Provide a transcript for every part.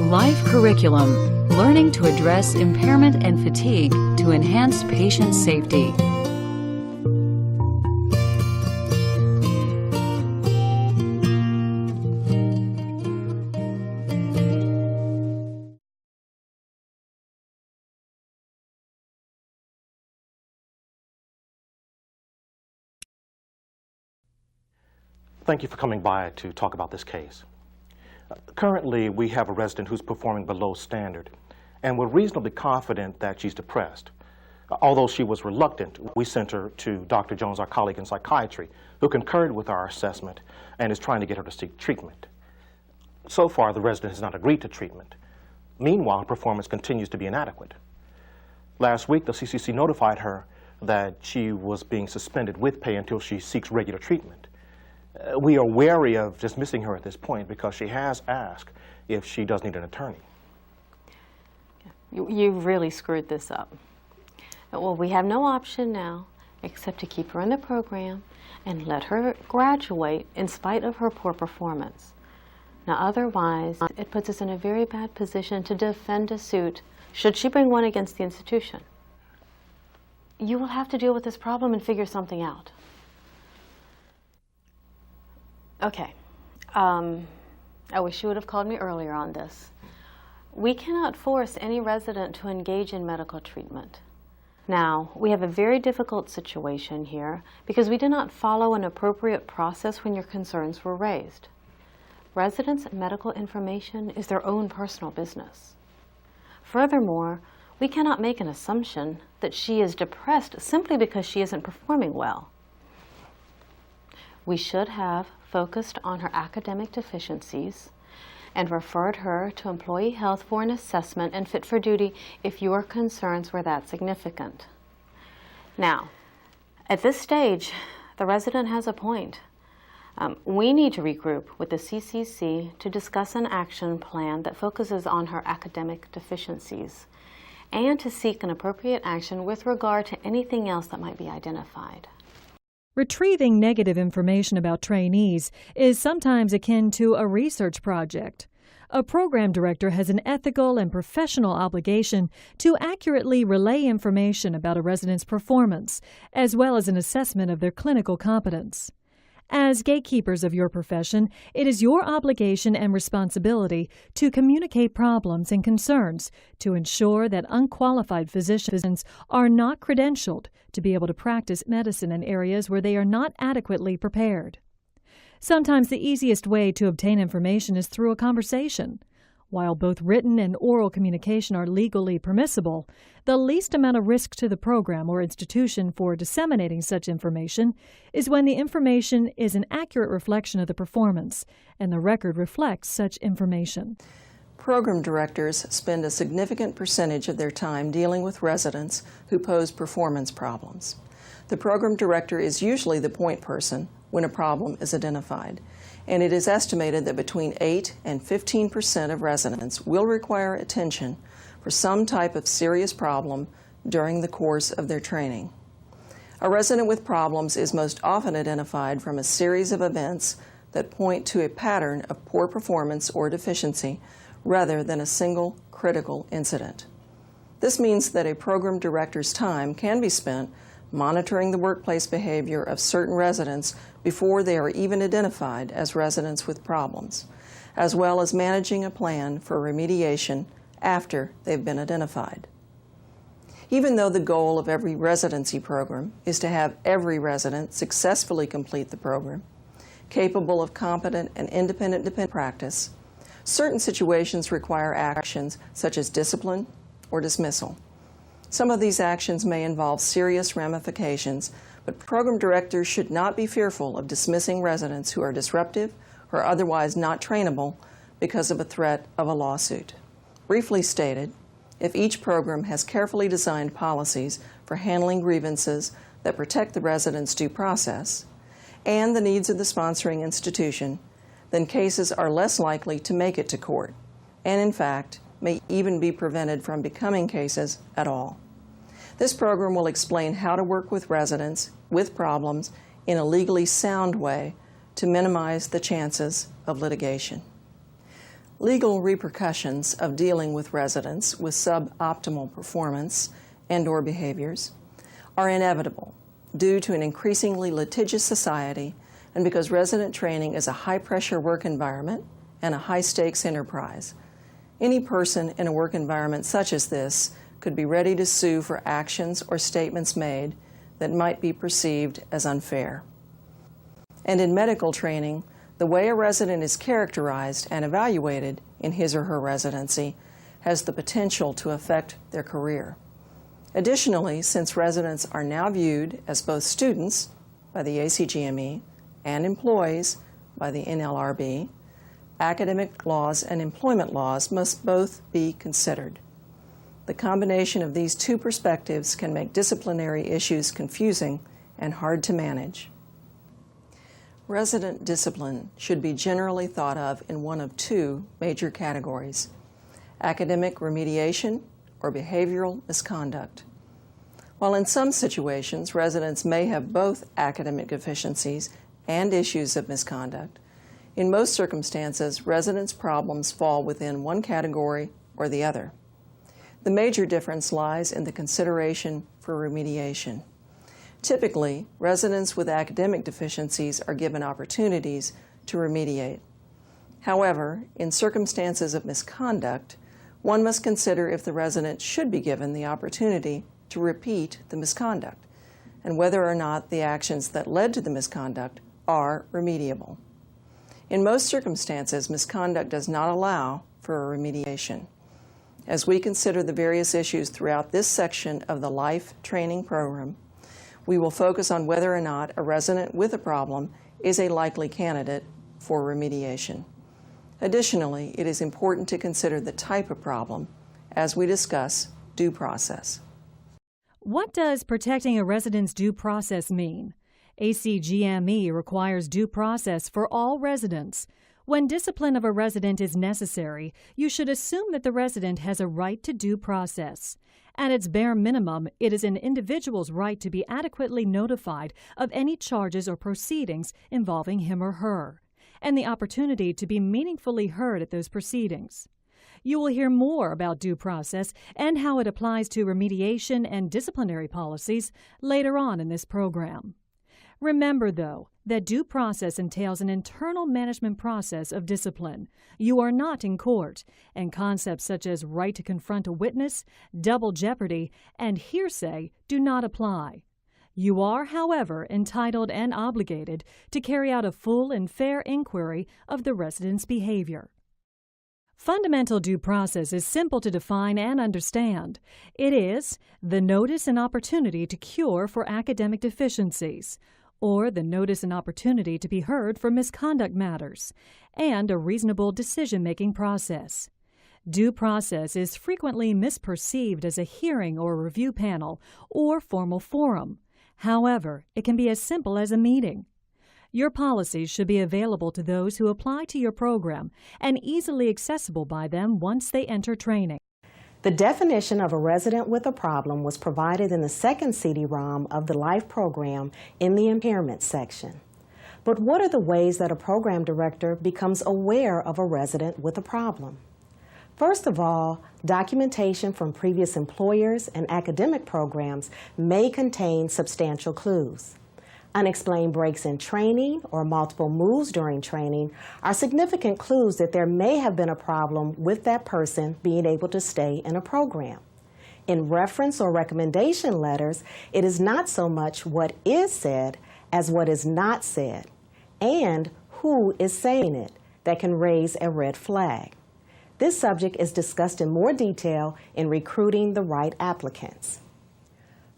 Life Curriculum, learning to address impairment and fatigue to enhance patient safety. Thank you for coming by to talk about this case. Currently, we have a resident who's performing below standard, and we're reasonably confident that she's depressed. Although she was reluctant, we sent her to Dr. Jones, our colleague in psychiatry, who concurred with our assessment and is trying to get her to seek treatment. So far, the resident has not agreed to treatment. Meanwhile, her performance continues to be inadequate. Last week, the CCC notified her that she was being suspended with pay until she seeks regular treatment. We are wary of dismissing her at this point because she has asked if she does need an attorney. You've really screwed this up. Well, we have no option now except to keep her in the program and let her graduate in spite of her poor performance. Now, otherwise, it puts us in a very bad position to defend a suit should she bring one against the institution. You will have to deal with this problem and figure something out. Okay, I wish you would have called me earlier on this. We cannot force any resident to engage in medical treatment. Now, we have a very difficult situation here because we did not follow an appropriate process when your concerns were raised. Residents' medical information is their own personal business. Furthermore, we cannot make an assumption that she is depressed simply because she isn't performing well. We should have focused on her academic deficiencies and referred her to employee health for an assessment and fit for duty if your concerns were that significant. Now, at this stage, the resident has a point. We need to regroup with the CCC to discuss an action plan that focuses on her academic deficiencies and to seek an appropriate action with regard to anything else that might be identified. Retrieving negative information about trainees is sometimes akin to a research project. A program director has an ethical and professional obligation to accurately relay information about a resident's performance, as well as an assessment of their clinical competence. As gatekeepers of your profession, it is your obligation and responsibility to communicate problems and concerns to ensure that unqualified physicians are not credentialed to be able to practice medicine in areas where they are not adequately prepared. Sometimes the easiest way to obtain information is through a conversation. While both written and oral communication are legally permissible, the least amount of risk to the program or institution for disseminating such information is when the information is an accurate reflection of the performance and the record reflects such information. Program directors spend a significant percentage of their time dealing with residents who pose performance problems. The program director is usually the point person when a problem is identified, and it is estimated that between 8 and 15% of residents will require attention for some type of serious problem during the course of their training. A resident with problems is most often identified from a series of events that point to a pattern of poor performance or deficiency rather than a single critical incident. This means that a program director's time can be spent monitoring the workplace behavior of certain residents before they are even identified as residents with problems, as well as managing a plan for remediation after they've been identified. Even though the goal of every residency program is to have every resident successfully complete the program, capable of competent and independent practice, certain situations require actions such as discipline or dismissal. Some of these actions may involve serious ramifications, but program directors should not be fearful of dismissing residents who are disruptive or otherwise not trainable because of a threat of a lawsuit. Briefly stated, if each program has carefully designed policies for handling grievances that protect the resident's due process and the needs of the sponsoring institution, then cases are less likely to make it to court, and in fact, may even be prevented from becoming cases at all. This program will explain how to work with residents with problems in a legally sound way to minimize the chances of litigation. Legal repercussions of dealing with residents with suboptimal performance and/or behaviors are inevitable due to an increasingly litigious society and because resident training is a high-pressure work environment and a high-stakes enterprise. Any person in a work environment such as this could be ready to sue for actions or statements made that might be perceived as unfair. And in medical training, the way a resident is characterized and evaluated in his or her residency has the potential to affect their career. Additionally, since residents are now viewed as both students by the ACGME and employees by the NLRB, academic laws and employment laws must both be considered. The combination of these two perspectives can make disciplinary issues confusing and hard to manage. Resident discipline should be generally thought of in one of two major categories: academic remediation or behavioral misconduct. While in some situations residents may have both academic deficiencies and issues of misconduct, in most circumstances residents' problems fall within one category or the other. The major difference lies in the consideration for remediation. Typically, residents with academic deficiencies are given opportunities to remediate. However, in circumstances of misconduct, one must consider if the resident should be given the opportunity to repeat the misconduct, and whether or not the actions that led to the misconduct are remediable. In most circumstances, misconduct does not allow for a remediation. As we consider the various issues throughout this section of the Life Training Program, we will focus on whether or not a resident with a problem is a likely candidate for remediation. Additionally, it is important to consider the type of problem as we discuss due process. What does protecting a resident's due process mean? ACGME requires due process for all residents. When discipline of a resident is necessary, you should assume that the resident has a right to due process. At its bare minimum, it is an individual's right to be adequately notified of any charges or proceedings involving him or her, and the opportunity to be meaningfully heard at those proceedings. You will hear more about due process and how it applies to remediation and disciplinary policies later on in this program. Remember, though, that due process entails an internal management process of discipline. You are not in court, and concepts such as right to confront a witness, double jeopardy, and hearsay do not apply. You are, however, entitled and obligated to carry out a full and fair inquiry of the resident's behavior. Fundamental due process is simple to define and understand. It is the notice and opportunity to cure for academic deficiencies, or the notice and opportunity to be heard for misconduct matters, and a reasonable decision-making process. Due process is frequently misperceived as a hearing or review panel or formal forum. However, it can be as simple as a meeting. Your policies should be available to those who apply to your program and easily accessible by them once they enter training. The definition of a resident with a problem was provided in the second CD-ROM of the LIFE program in the impairment section. But what are the ways that a program director becomes aware of a resident with a problem? First of all, documentation from previous employers and academic programs may contain substantial clues. Unexplained breaks in training or multiple moves during training are significant clues that there may have been a problem with that person being able to stay in a program. In reference or recommendation letters, it is not so much what is said as what is not said, and who is saying it that can raise a red flag. This subject is discussed in more detail in recruiting the right applicants.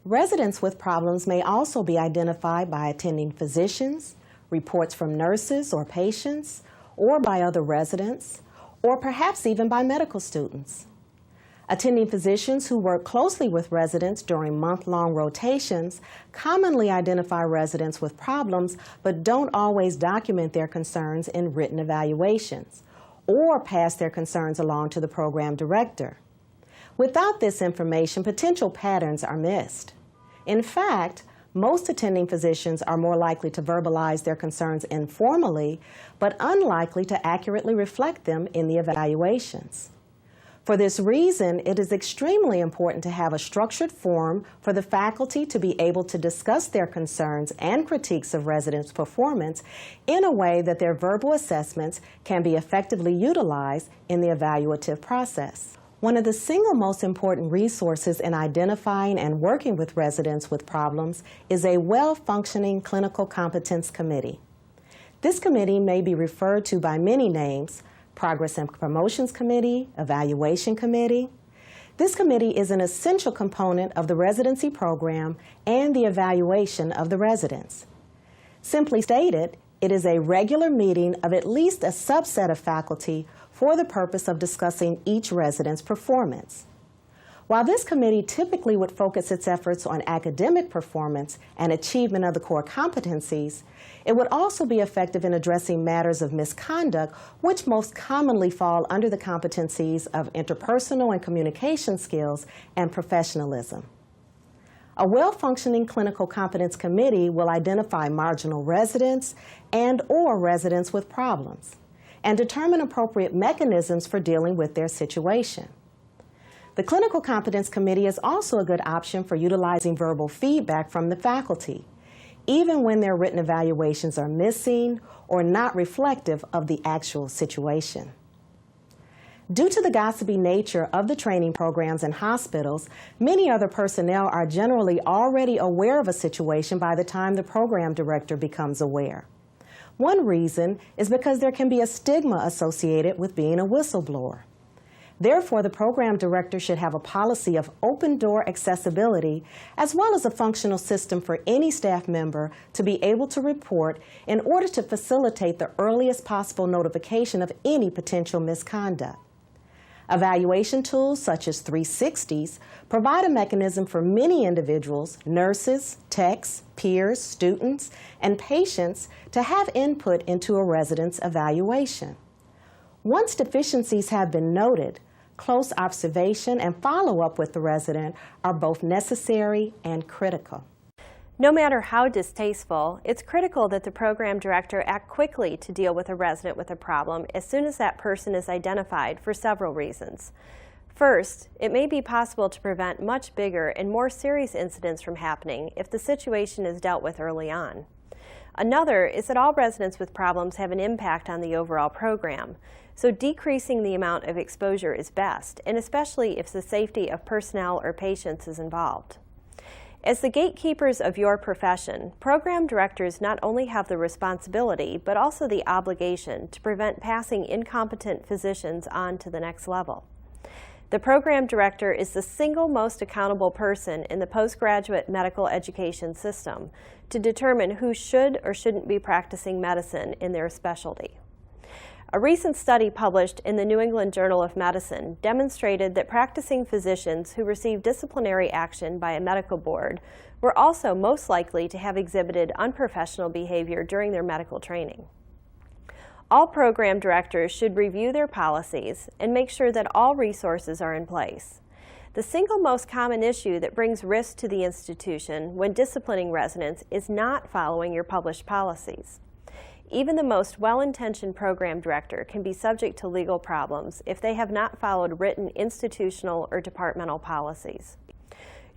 Residents with problems may also be identified by attending physicians, reports from nurses or patients, or by other residents, or perhaps even by medical students. Attending physicians who work closely with residents during month-long rotations commonly identify residents with problems but don't always document their concerns in written evaluations or pass their concerns along to the program director. Without this information, potential patterns are missed. In fact, Most attending physicians are more likely to verbalize their concerns informally, but unlikely to accurately reflect them in the evaluations. For this reason, it is extremely important to have a structured forum for the faculty to be able to discuss their concerns and critiques of residents' performance in a way that their verbal assessments can be effectively utilized in the evaluative process. One of the single most important resources in identifying and working with residents with problems is a well-functioning clinical competence committee. This committee may be referred to by many names: Progress and Promotions Committee, Evaluation Committee. This committee is an essential component of the residency program and the evaluation of the residents. Simply stated, it is a regular meeting of at least a subset of faculty for the purpose of discussing each resident's performance. While this committee typically would focus its efforts on academic performance and achievement of the core competencies, it would also be effective in addressing matters of misconduct, which most commonly fall under the competencies of interpersonal and communication skills and professionalism. A well-functioning clinical competence committee will identify marginal residents and/or residents with problems and determine appropriate mechanisms for dealing with their situation. The Clinical Competence Committee is also a good option for utilizing verbal feedback from the faculty, even when their written evaluations are missing or not reflective of the actual situation. Due to the gossipy nature of the training programs in hospitals, many other personnel are generally already aware of a situation by the time the program director becomes aware. One reason is because there can be a stigma associated with being a whistleblower. Therefore, the program director should have a policy of open-door accessibility as well as a functional system for any staff member to be able to report in order to facilitate the earliest possible notification of any potential misconduct. Evaluation tools such as 360s provide a mechanism for many individuals, nurses, techs, peers, students, and patients to have input into a resident's evaluation. Once deficiencies have been noted, close observation and follow-up with the resident are both necessary and critical. No matter how distasteful, it's critical that the program director act quickly to deal with a resident with a problem as soon as that person is identified for several reasons. First, it may be possible to prevent much bigger and more serious incidents from happening if the situation is dealt with early on. Another is that all residents with problems have an impact on the overall program, so decreasing the amount of exposure is best, and especially if the safety of personnel or patients is involved. As the gatekeepers of your profession, program directors not only have the responsibility, but also the obligation to prevent passing incompetent physicians on to the next level. The program director is the single most accountable person in the postgraduate medical education system to determine who should or shouldn't be practicing medicine in their specialty. A recent study published in the New England Journal of Medicine demonstrated that practicing physicians who received disciplinary action by a medical board were also most likely to have exhibited unprofessional behavior during their medical training. All program directors should review their policies and make sure that all resources are in place. The single most common issue that brings risk to the institution when disciplining residents is not following your published policies. Even the most well-intentioned program director can be subject to legal problems if they have not followed written institutional or departmental policies.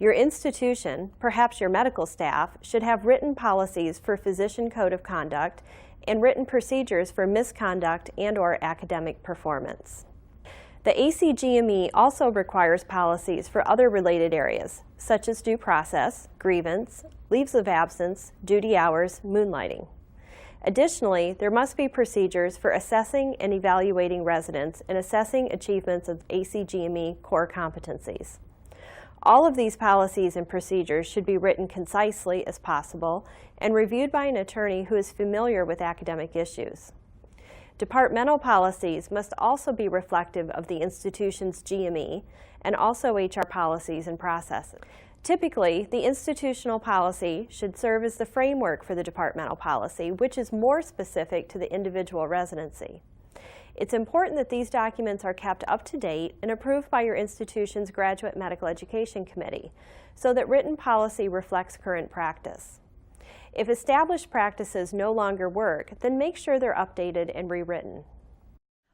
Your institution, perhaps your medical staff, should have written policies for physician code of conduct and written procedures for misconduct and/or academic performance. The ACGME also requires policies for other related areas, such as due process, grievance, leaves of absence, duty hours, moonlighting. Additionally, there must be procedures for assessing and evaluating residents and assessing achievements of ACGME core competencies. All of these policies and procedures should be written concisely as possible and reviewed by an attorney who is familiar with academic issues. Departmental policies must also be reflective of the institution's GME and also HR policies and processes. Typically, the institutional policy should serve as the framework for the departmental policy, which is more specific to the individual residency. It's important that these documents are kept up to date and approved by your institution's Graduate Medical Education Committee so that written policy reflects current practice. If established practices no longer work, then make sure they're updated and rewritten.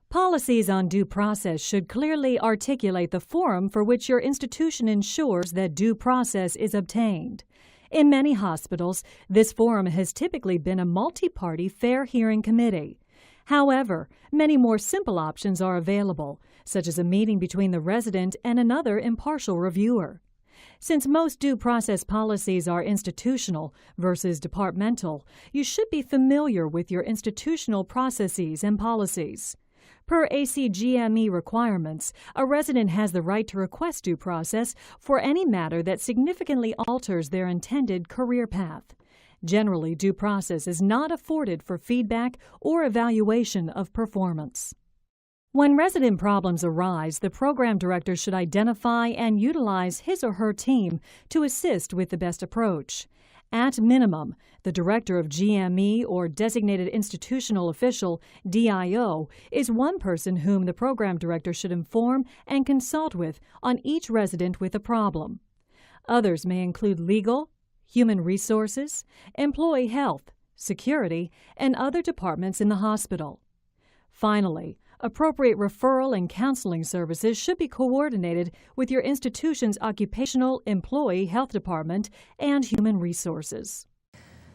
Policies on due process should clearly articulate the forum for which your institution ensures that due process is obtained. In many hospitals, this forum has typically been a multi-party fair hearing committee. However, many more simple options are available, such as a meeting between the resident and another impartial reviewer. Since most due process policies are institutional versus departmental, you should be familiar with your institutional processes and policies. Per GME requirements, a resident has the right to request due process for any matter that significantly alters their intended career path. Generally, due process is not afforded for feedback or evaluation of performance. When resident problems arise, the program director should identify and utilize his or her team to assist with the best approach. At minimum, the Director of GME or Designated Institutional Official, DIO, is one person whom the Program Director should inform and consult with on each resident with a problem. Others may include legal, human resources, employee health, security, and other departments in the hospital. Finally, appropriate referral and counseling services should be coordinated with your institution's occupational employee health department and human resources.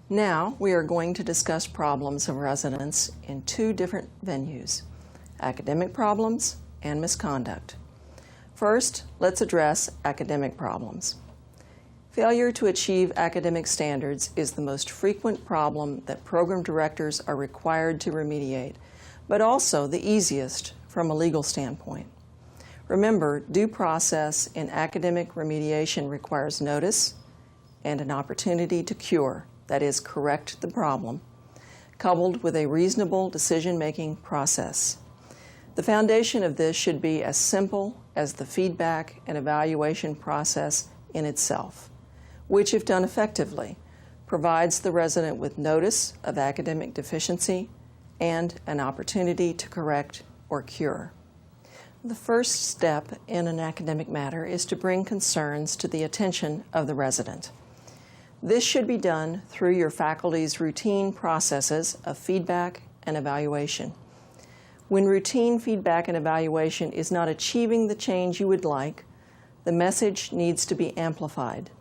Now we are going to discuss problems of residents in two different venues, academic problems and misconduct. First, let's address academic problems. Failure to achieve academic standards is the most frequent problem that program directors are required to remediate, but also the easiest from a legal standpoint. Remember, due process in academic remediation requires notice and an opportunity to cure, that is, correct the problem, coupled with a reasonable decision-making process. The foundation of this should be as simple as the feedback and evaluation process in itself, which, if done effectively, provides the resident with notice of academic deficiency and an opportunity to correct or cure. The first step in an academic matter is to bring concerns to the attention of the resident. This should be done through your faculty's routine processes of feedback and evaluation. When routine feedback and evaluation is not achieving the change you would like, the message needs to be amplified.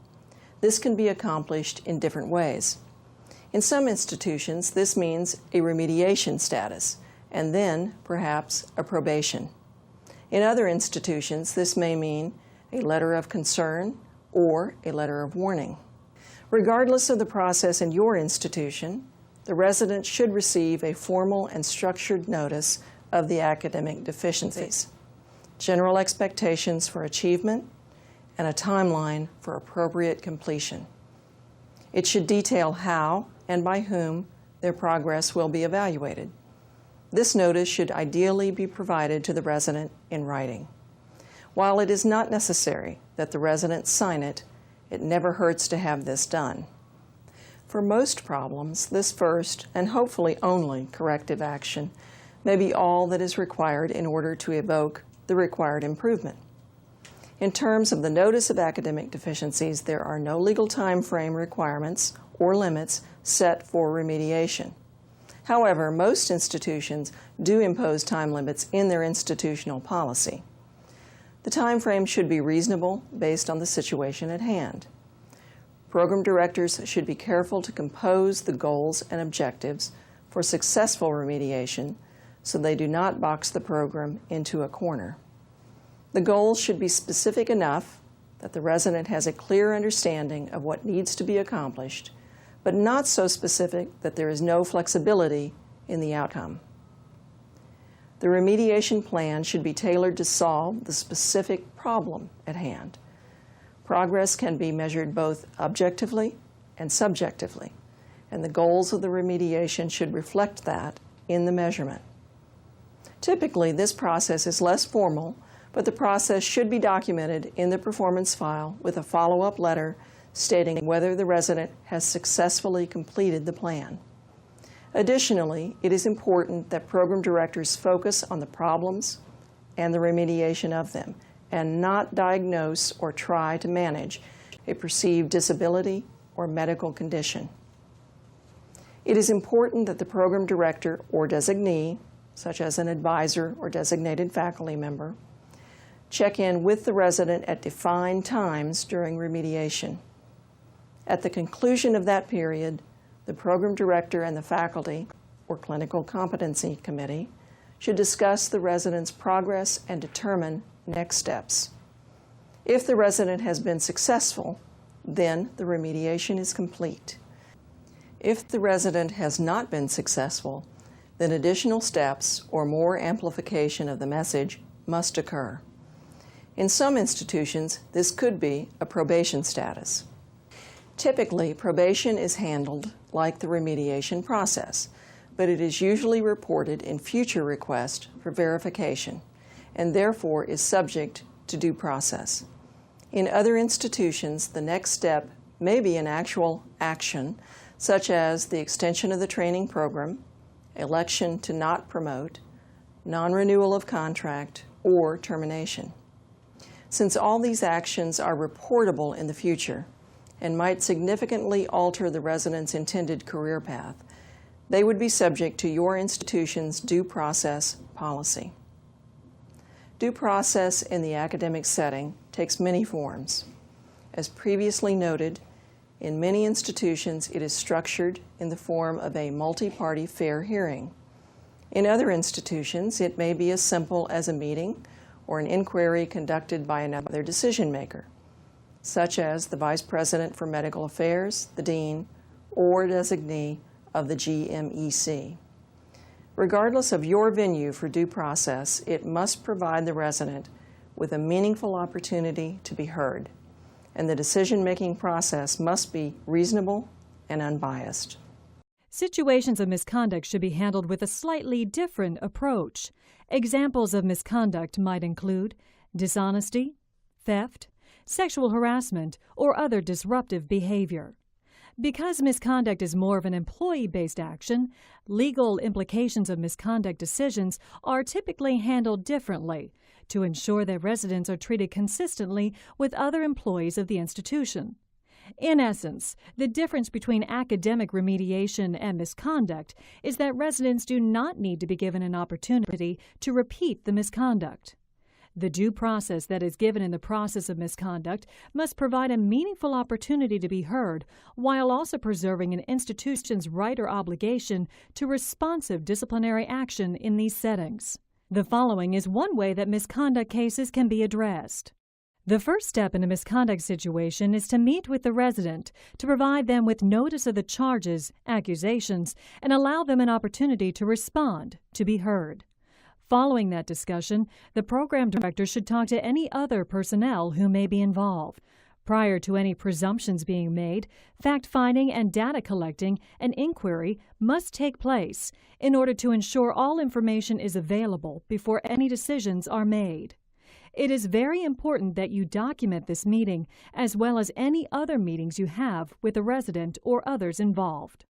This can be accomplished in different ways. In some institutions, this means a remediation status, and then, perhaps, a probation. In other institutions, this may mean a letter of concern or a letter of warning. Regardless of the process in your institution, the resident should receive a formal and structured notice of the academic deficiencies, general expectations for achievement, and a timeline for appropriate completion. It should detail how and by whom their progress will be evaluated. This notice should ideally be provided to the resident in writing. While it is not necessary that the resident sign it, it never hurts to have this done. For most problems, this first and hopefully only corrective action may be all that is required in order to evoke the required improvement. In terms of the notice of academic deficiencies, there are no legal time frame requirements or limits set for remediation. However, most institutions do impose time limits in their institutional policy. The time frame should be reasonable based on the situation at hand. Program directors should be careful to compose the goals and objectives for successful remediation so they do not box the program into a corner. The goals should be specific enough that the resident has a clear understanding of what needs to be accomplished, but not so specific that there is no flexibility in the outcome. The remediation plan should be tailored to solve the specific problem at hand. Progress can be measured both objectively and subjectively, and the goals of the remediation should reflect that in the measurement. Typically, this process is less formal, but the process should be documented in the performance file with a follow-up letter stating whether the resident has successfully completed the plan. Additionally, it is important that program directors focus on the problems and the remediation of them, and not diagnose or try to manage a perceived disability or medical condition. It is important that the program director or designee, such as an advisor or designated faculty member, check in with the resident at defined times during remediation. At the conclusion of that period, the program director and the faculty, or clinical competency committee, should discuss the resident's progress and determine next steps. If the resident has been successful, then the remediation is complete. If the resident has not been successful, then additional steps or more amplification of the message must occur. In some institutions, this could be a probation status. Typically, probation is handled like the remediation process, but it is usually reported in future requests for verification, and therefore is subject to due process. In other institutions, the next step may be an actual action, such as the extension of the training program, election to not promote, non-renewal of contract, or termination. Since all these actions are reportable in the future and might significantly alter the resident's intended career path, they would be subject to your institution's due process policy. Due process in the academic setting takes many forms. As previously noted, in many institutions it is structured in the form of a multi-party fair hearing. In other institutions, it may be as simple as a meeting or an inquiry conducted by another decision maker, such as the Vice President for Medical Affairs, the Dean, or designee of the GMEC. Regardless of your venue for due process, it must provide the resident with a meaningful opportunity to be heard, and the decision-making process must be reasonable and unbiased. Situations of misconduct should be handled with a slightly different approach. Examples of misconduct might include dishonesty, theft, sexual harassment, or other disruptive behavior. Because misconduct is more of an employee-based action, legal implications of misconduct decisions are typically handled differently to ensure that residents are treated consistently with other employees of the institution. In essence, the difference between academic remediation and misconduct is that residents do not need to be given an opportunity to repeat the misconduct. The due process that is given in the process of misconduct must provide a meaningful opportunity to be heard while also preserving an institution's right or obligation to responsive disciplinary action in these settings. The following is one way that misconduct cases can be addressed. The first step in a misconduct situation is to meet with the resident to provide them with notice of the charges, accusations, and allow them an opportunity to respond, to be heard. Following that discussion, the program director should talk to any other personnel who may be involved. Prior to any presumptions being made, fact-finding and data collecting and inquiry must take place in order to ensure all information is available before any decisions are made. It is very important that you document this meeting as well as any other meetings you have with the resident or others involved.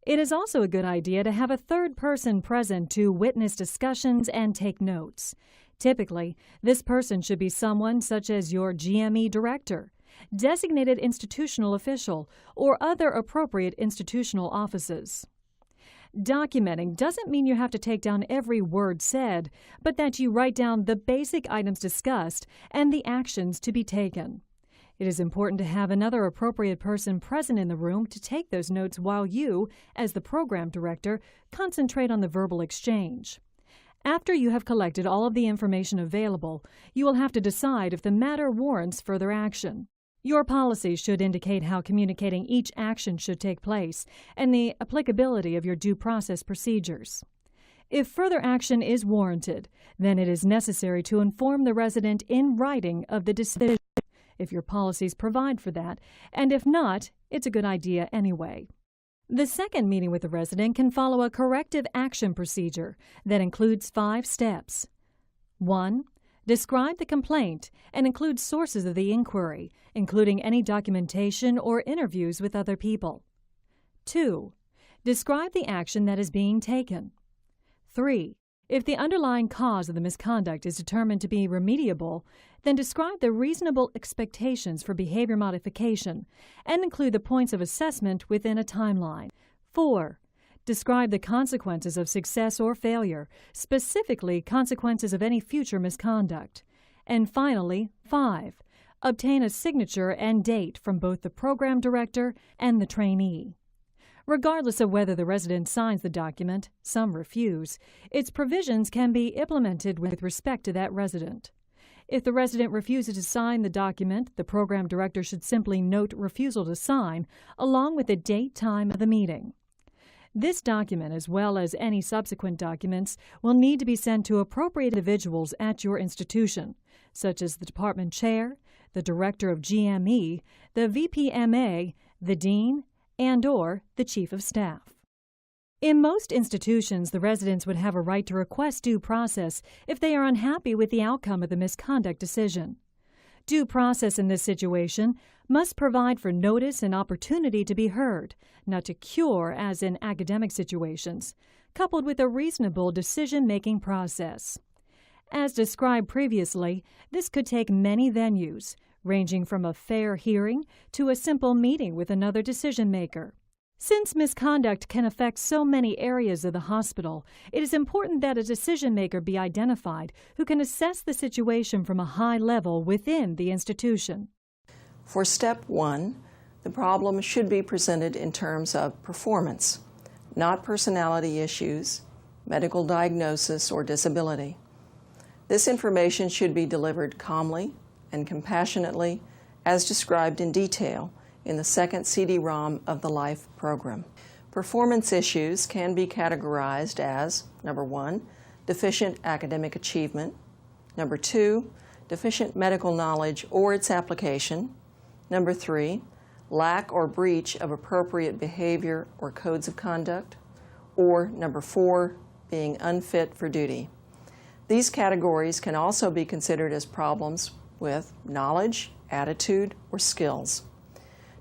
It is also a good idea to have a third person present to witness discussions and take notes. Typically, this person should be someone such as your GME director, designated institutional official, or other appropriate institutional offices. Documenting doesn't mean you have to take down every word said, but that you write down the basic items discussed and the actions to be taken. It is important to have another appropriate person present in the room to take those notes while you, as the program director, concentrate on the verbal exchange. After you have collected all of the information available, you will have to decide if the matter warrants further action. Your policy should indicate how communicating each action should take place and the applicability of your due process procedures. If further action is warranted, then it is necessary to inform the resident in writing of the decision, if your policies provide for that, and if not, it's a good idea anyway. The second meeting with the resident can follow a corrective action procedure that includes 5 steps. 1. Describe the complaint and include sources of the inquiry, including any documentation or interviews with other people. 2. Describe the action that is being taken. 3. If the underlying cause of the misconduct is determined to be remediable, then describe the reasonable expectations for behavior modification and include the points of assessment within a timeline. 4. Describe the consequences of success or failure, specifically consequences of any future misconduct. And finally, 5. Obtain a signature and date from both the program director and the trainee. Regardless of whether the resident signs the document, some refuse, its provisions can be implemented with respect to that resident. If the resident refuses to sign the document, the program director should simply note refusal to sign along with the date, time of the meeting. This document, as well as any subsequent documents, will need to be sent to appropriate individuals at your institution, such as the department chair, the director of GME, the VPMA, the dean, and/or the chief of staff. In most institutions, the residents would have a right to request due process if they are unhappy with the outcome of the misconduct decision. Due process in this situation must provide for notice and opportunity to be heard, not to cure as in academic situations, coupled with a reasonable decision-making process. As described previously, this could take many venues, ranging from a fair hearing to a simple meeting with another decision-maker. Since misconduct can affect so many areas of the hospital, it is important that a decision-maker be identified who can assess the situation from a high level within the institution. For step 1, the problem should be presented in terms of performance, not personality issues, medical diagnosis, or disability. This information should be delivered calmly and compassionately, as described in detail in the second CD-ROM of the LIFE program. Performance issues can be categorized as, number 1, deficient academic achievement, number 2, deficient medical knowledge or its application, number 3, lack or breach of appropriate behavior or codes of conduct, or number 4, being unfit for duty. These categories can also be considered as problems with knowledge, attitude, or skills.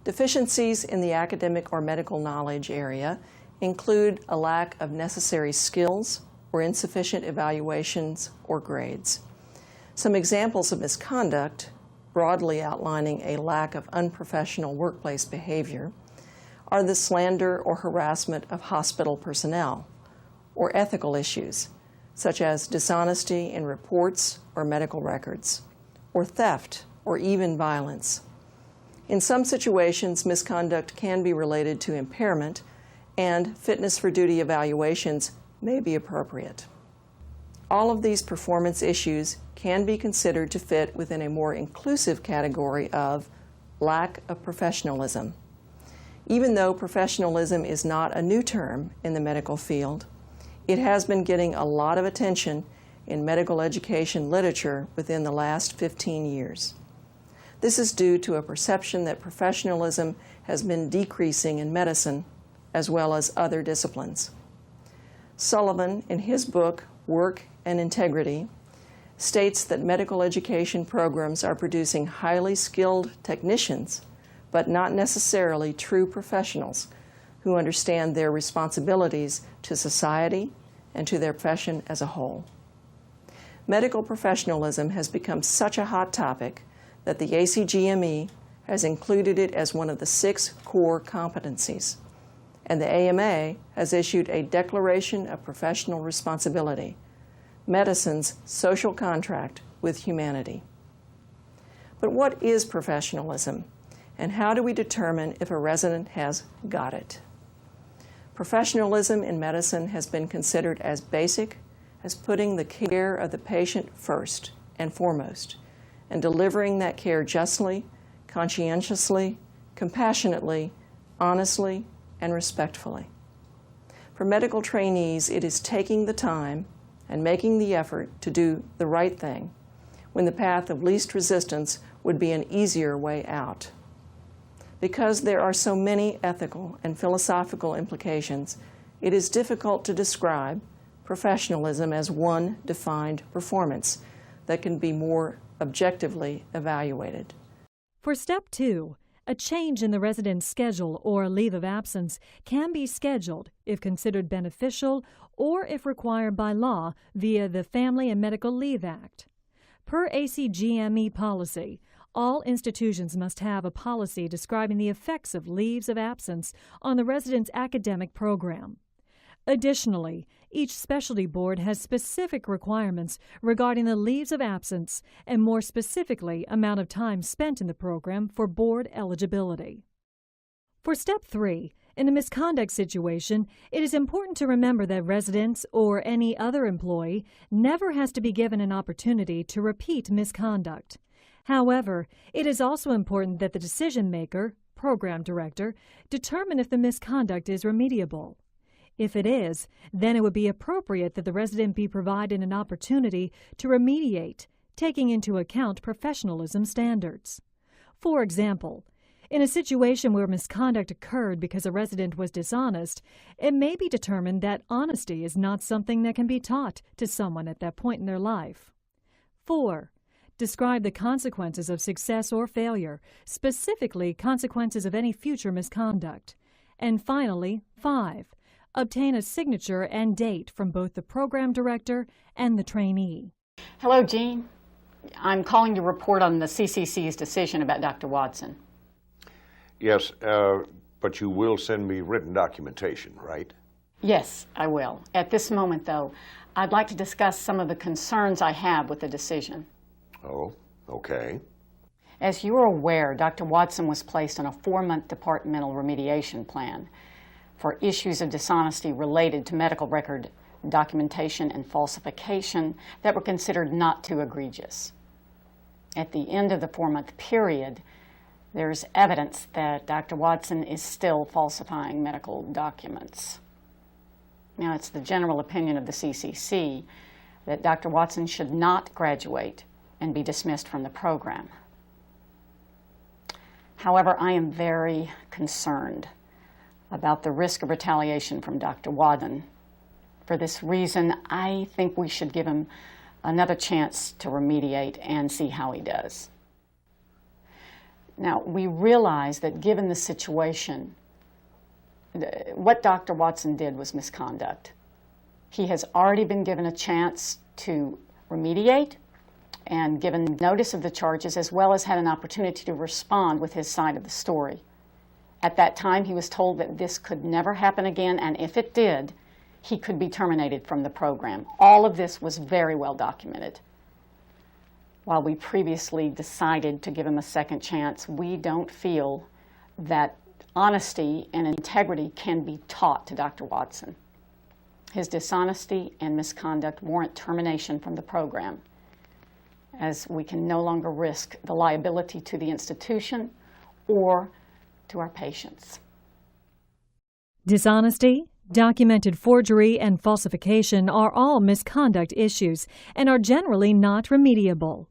Deficiencies in the academic or medical knowledge area include a lack of necessary skills or insufficient evaluations or grades. Some examples of misconduct, broadly outlining a lack of unprofessional workplace behavior, are the slander or harassment of hospital personnel, or ethical issues, such as dishonesty in reports or medical records, or theft, or even violence. In some situations, misconduct can be related to impairment, and fitness for duty evaluations may be appropriate. All of these performance issues can be considered to fit within a more inclusive category of lack of professionalism. Even though professionalism is not a new term in the medical field, it has been getting a lot of attention in medical education literature within the last 15 years. This is due to a perception that professionalism has been decreasing in medicine as well as other disciplines. Sullivan, in his book, Work and Integrity, states that medical education programs are producing highly skilled technicians, but not necessarily true professionals who understand their responsibilities to society and to their profession as a whole. Medical professionalism has become such a hot topic that the ACGME has included it as one of the 6 core competencies, and the AMA has issued a Declaration of Professional Responsibility, medicine's social contract with humanity. But what is professionalism, and how do we determine if a resident has got it? Professionalism in medicine has been considered as basic as putting the care of the patient first and foremost, and delivering that care justly, conscientiously, compassionately, honestly, and respectfully. For medical trainees, it is taking the time and making the effort to do the right thing when the path of least resistance would be an easier way out. Because there are so many ethical and philosophical implications, it is difficult to describe professionalism as one defined performance that can be more objectively evaluated. For step 2, A change in the resident's schedule or leave of absence can be scheduled if considered beneficial or if required by law via the Family and Medical Leave Act. Per ACGME policy, all institutions must have a policy describing the effects of leaves of absence on the resident's academic program. Additionally, each specialty board has specific requirements regarding the leaves of absence and more specifically amount of time spent in the program for board eligibility. For Step 3, in a misconduct situation, it is important to remember that residents or any other employee never has to be given an opportunity to repeat misconduct. However, it is also important that the decision maker, program director, determine if the misconduct is remediable. If it is, then it would be appropriate that the resident be provided an opportunity to remediate, taking into account professionalism standards. For example, in a situation where misconduct occurred because a resident was dishonest, it may be determined that honesty is not something that can be taught to someone at that point in their life. 4. Describe the consequences of success or failure, specifically consequences of any future misconduct. And finally, 5. Obtain a signature and date from both the program director and the trainee. Hello, Jean. I'm calling to report on the CCC's decision about Dr. Watson. Yes, but you will send me written documentation, right? Yes, I will. At this moment, though, I'd like to discuss some of the concerns I have with the decision. Oh, okay. As you are aware, Dr. Watson was placed on a 4-month departmental remediation plan for issues of dishonesty related to medical record documentation and falsification that were considered not too egregious. At the end of the 4-month period, there's evidence that Dr. Watson is still falsifying medical documents. Now, it's the general opinion of the CCC that Dr. Watson should not graduate and be dismissed from the program. However, I am very concerned about the risk of retaliation from Dr. Watson. For this reason, I think we should give him another chance to remediate and see how he does. Now, we realize that given the situation, what Dr. Watson did was misconduct. He has already been given a chance to remediate and given notice of the charges, as well as had an opportunity to respond with his side of the story. At that time, he was told that this could never happen again, and if it did, he could be terminated from the program. All of this was very well documented. While we previously decided to give him a second chance, we don't feel that honesty and integrity can be taught to Dr. Watson. His dishonesty and misconduct warrant termination from the program, as we can no longer risk the liability to the institution or to our patients. Dishonesty, documented forgery, and falsification are all misconduct issues and are generally not remediable.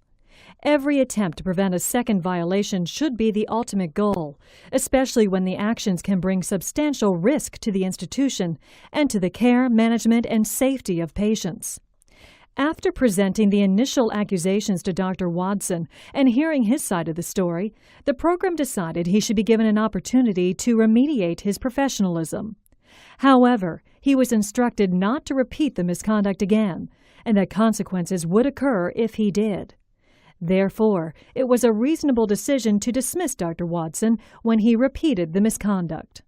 Every attempt to prevent a second violation should be the ultimate goal, especially when the actions can bring substantial risk to the institution and to the care, management, and safety of patients. After presenting the initial accusations to Dr. Watson and hearing his side of the story, the program decided he should be given an opportunity to remediate his professionalism. However, he was instructed not to repeat the misconduct again, and that consequences would occur if he did. Therefore, it was a reasonable decision to dismiss Dr. Watson when he repeated the misconduct.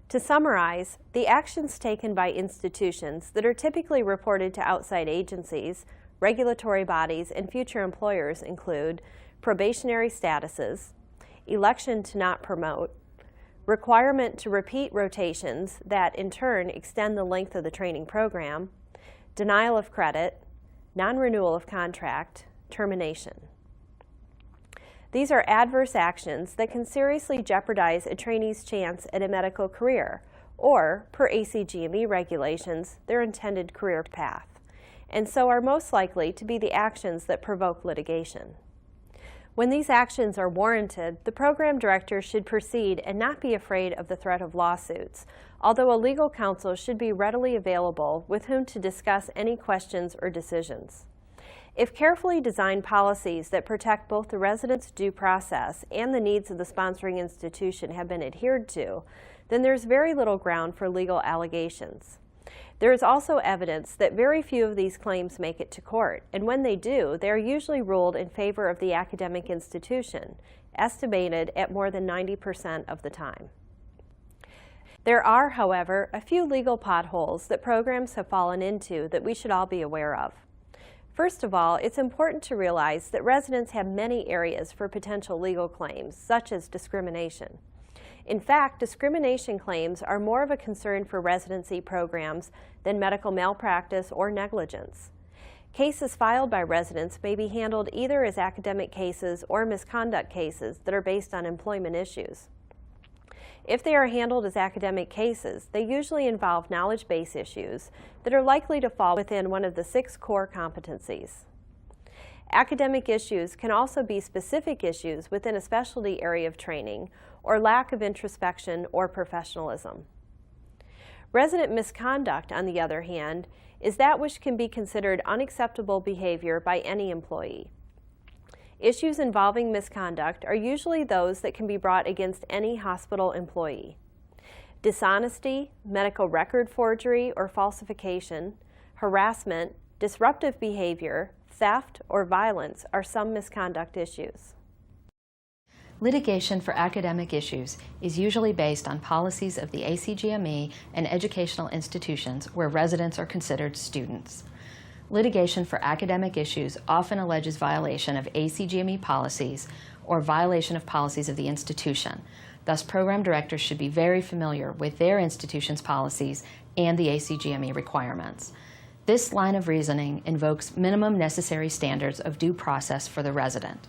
To summarize, the actions taken by institutions that are typically reported to outside agencies, regulatory bodies, and future employers include probationary statuses, election to not promote, requirement to repeat rotations that in turn extend the length of the training program, denial of credit, non-renewal of contract, termination. These are adverse actions that can seriously jeopardize a trainee's chance at a medical career, or, per ACGME regulations, their intended career path, and so are most likely to be the actions that provoke litigation. When these actions are warranted, the program director should proceed and not be afraid of the threat of lawsuits, although a legal counsel should be readily available with whom to discuss any questions or decisions. If carefully designed policies that protect both the resident's due process and the needs of the sponsoring institution have been adhered to, then there's very little ground for legal allegations. There is also evidence that very few of these claims make it to court, and when they do, they are usually ruled in favor of the academic institution, estimated at more than 90% of the time. There are, however, a few legal potholes that programs have fallen into that we should all be aware of. First of all, it's important to realize that residents have many areas for potential legal claims, such as discrimination. In fact, discrimination claims are more of a concern for residency programs than medical malpractice or negligence. Cases filed by residents may be handled either as academic cases or misconduct cases that are based on employment issues. If they are handled as academic cases, they usually involve knowledge-based issues that are likely to fall within one of the 6 core competencies. Academic issues can also be specific issues within a specialty area of training or lack of introspection or professionalism. Resident misconduct, on the other hand, is that which can be considered unacceptable behavior by any employee. Issues involving misconduct are usually those that can be brought against any hospital employee. Dishonesty, medical record forgery or falsification, harassment, disruptive behavior, theft, or violence are some misconduct issues. Litigation for academic issues is usually based on policies of the ACGME and educational institutions where residents are considered students. Litigation for academic issues often alleges violation of ACGME policies or violation of policies of the institution. Thus, program directors should be very familiar with their institution's policies and the ACGME requirements. This line of reasoning invokes minimum necessary standards of due process for the resident.